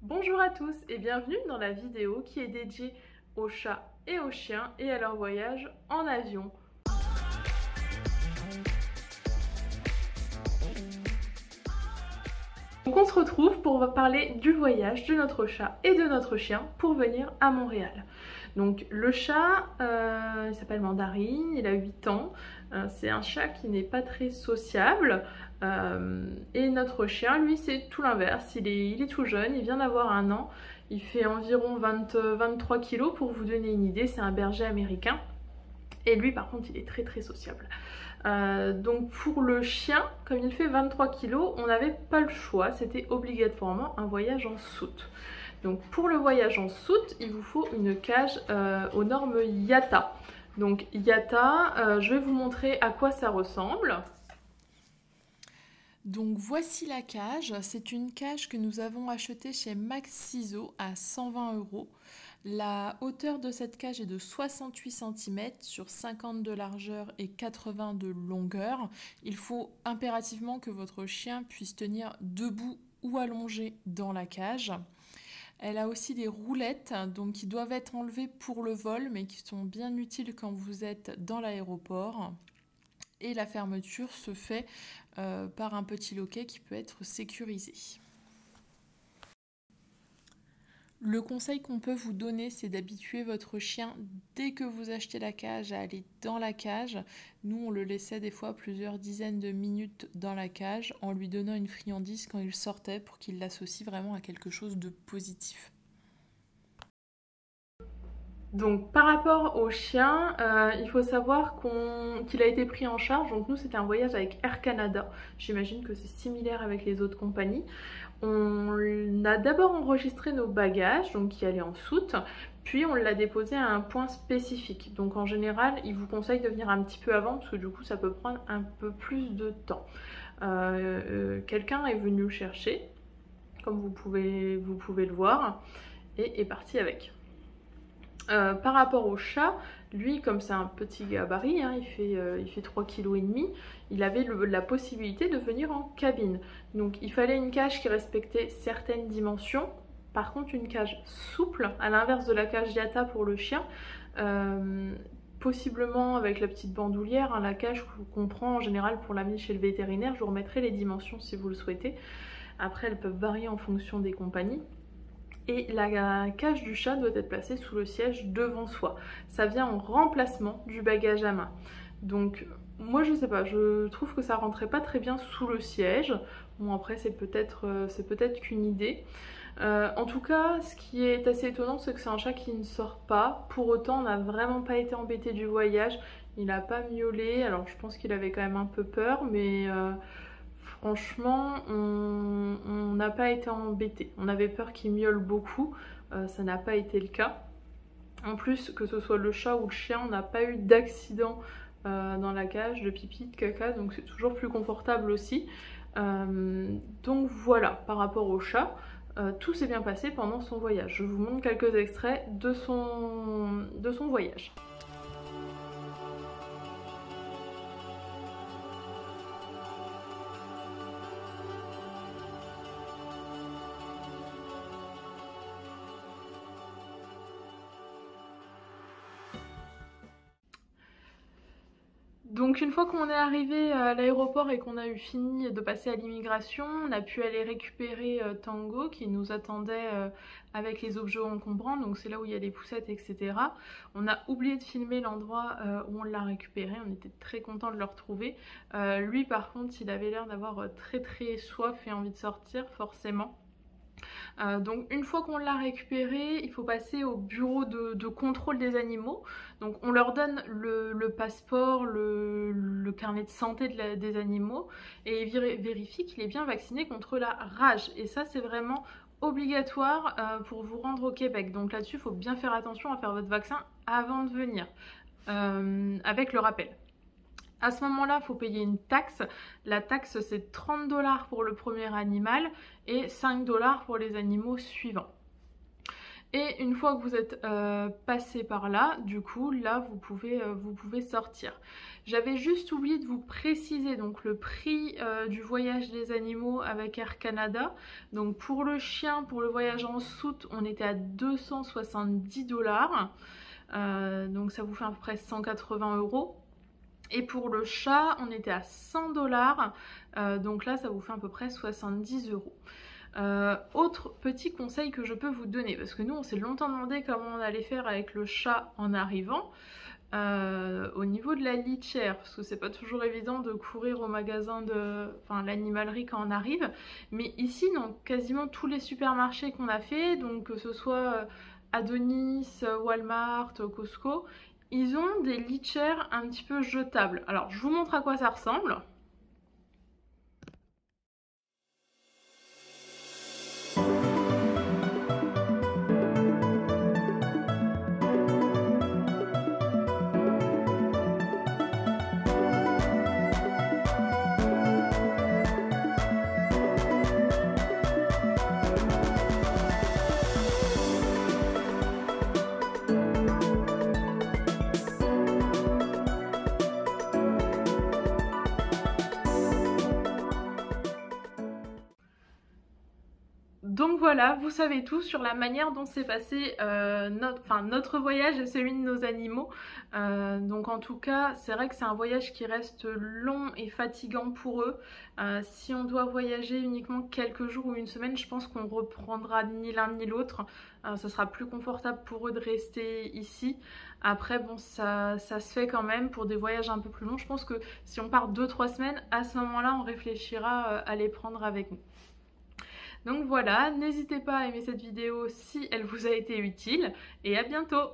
Bonjour à tous et bienvenue dans la vidéo qui est dédiée aux chats et aux chiens et à leur voyage en avion. Donc on se retrouve pour parler du voyage de notre chat et de notre chien pour venir à Montréal. Donc le chat, il s'appelle Mandarine, il a 8 ans, c'est un chat qui n'est pas très sociable. Et notre chien, lui, c'est tout l'inverse, il est tout jeune, il vient d'avoir 1 an, il fait environ 23 kilos pour vous donner une idée, c'est un berger américain. Et lui par contre il est très sociable. Donc pour le chien, comme il fait 23 kilos, on n'avait pas le choix, c'était obligatoirement un voyage en soute. Donc pour le voyage en soute, il vous faut une cage aux normes IATA. Donc IATA, je vais vous montrer à quoi ça ressemble. Donc voici la cage, c'est une cage que nous avons achetée chez Max Ciseaux à 120 €. La hauteur de cette cage est de 68 cm sur 50 de largeur et 80 de longueur. Il faut impérativement que votre chien puisse tenir debout ou allongé dans la cage. Elle a aussi des roulettes donc, qui doivent être enlevées pour le vol mais qui sont bien utiles quand vous êtes dans l'aéroport. Et la fermeture se fait par un petit loquet qui peut être sécurisé. Le conseil qu'on peut vous donner, c'est d'habituer votre chien dès que vous achetez la cage à aller dans la cage. Nous, on le laissait des fois plusieurs dizaines de minutes dans la cage en lui donnant une friandise quand il sortait pour qu'il l'associe vraiment à quelque chose de positif. Donc par rapport au chien, il faut savoir qu'il a été pris en charge. Donc nous c'était un voyage avec Air Canada. J'imagine que c'est similaire avec les autres compagnies. On a d'abord enregistré nos bagages, donc qui allaient en soute, puis on l'a déposé à un point spécifique. Donc en général, il vous conseille de venir un petit peu avant parce que du coup ça peut prendre un peu plus de temps. Quelqu'un est venu le chercher, comme vous pouvez le voir, et est parti avec. Par rapport au chat, lui comme c'est un petit gabarit, hein, il fait 3,5 kg, il avait la possibilité de venir en cabine. Donc il fallait une cage qui respectait certaines dimensions. Par contre une cage souple, à l'inverse de la cage IATA pour le chien, possiblement avec la petite bandoulière, hein, la cage qu'on prend en général pour l'amener chez le vétérinaire. Je vous remettrai les dimensions si vous le souhaitez. Après elles peuvent varier en fonction des compagnies. Et la cage du chat doit être placée sous le siège devant soi. Ça vient en remplacement du bagage à main. Donc moi je sais pas, je trouve que ça rentrait pas très bien sous le siège. Bon après c'est peut-être qu'une idée. En tout cas ce qui est assez étonnant c'est que c'est un chat qui ne sort pas. Pour autant on n'a vraiment pas été embêté du voyage. Il n'a pas miaulé, alors je pense qu'il avait quand même un peu peur mais... franchement, on n'a pas été embêté. On avait peur qu'il miaule beaucoup, ça n'a pas été le cas. En plus, que ce soit le chat ou le chien, on n'a pas eu d'accident dans la cage, de pipi, de caca, donc c'est toujours plus confortable aussi. Donc voilà, par rapport au chat, tout s'est bien passé pendant son voyage. Je vous montre quelques extraits de son voyage. Donc une fois qu'on est arrivé à l'aéroport et qu'on a eu fini de passer à l'immigration, on a pu aller récupérer Tango qui nous attendait avec les objets encombrants, donc c'est là où il y a les poussettes, etc. On a oublié de filmer l'endroit où on l'a récupéré, on était très content de le retrouver. Lui par contre, il avait l'air d'avoir très soif et envie de sortir forcément. Donc une fois qu'on l'a récupéré, il faut passer au bureau de contrôle des animaux. Donc on leur donne le passeport, le carnet de santé des animaux et ils vérifient qu'il est bien vacciné contre la rage. Et ça c'est vraiment obligatoire pour vous rendre au Québec. Donc là-dessus il faut bien faire attention à faire votre vaccin avant de venir avec le rappel. À ce moment-là, il faut payer une taxe. La taxe, c'est 30 $ pour le premier animal et 5 $ pour les animaux suivants. Et une fois que vous êtes passé par là, du coup, là, vous pouvez sortir. J'avais juste oublié de vous préciser donc le prix du voyage des animaux avec Air Canada. Donc pour le chien, pour le voyage en soute, on était à 270 $. Donc ça vous fait à peu près 180 €. Et pour le chat, on était à 100 $. Donc là, ça vous fait à peu près 70 €. Autre petit conseil que je peux vous donner, parce que nous on s'est longtemps demandé comment on allait faire avec le chat en arrivant, au niveau de la litière, parce que c'est pas toujours évident de courir au magasin l'animalerie quand on arrive, mais ici dans quasiment tous les supermarchés qu'on a fait, donc que ce soit Adonis, Walmart, Costco, ils ont des litières un petit peu jetables. Alors je vous montre à quoi ça ressemble. Donc voilà, vous savez tout sur la manière dont s'est passé notre voyage et celui de nos animaux. Donc en tout cas, c'est vrai que c'est un voyage qui reste long et fatigant pour eux. Si on doit voyager uniquement quelques jours ou une semaine, je pense qu'on reprendra ni l'un ni l'autre. Ça sera plus confortable pour eux de rester ici. Après, bon, ça se fait quand même pour des voyages un peu plus longs. Je pense que si on part 2-3 semaines, à ce moment-là, on réfléchira à les prendre avec nous. Donc voilà, n'hésitez pas à aimer cette vidéo si elle vous a été utile et à bientôt!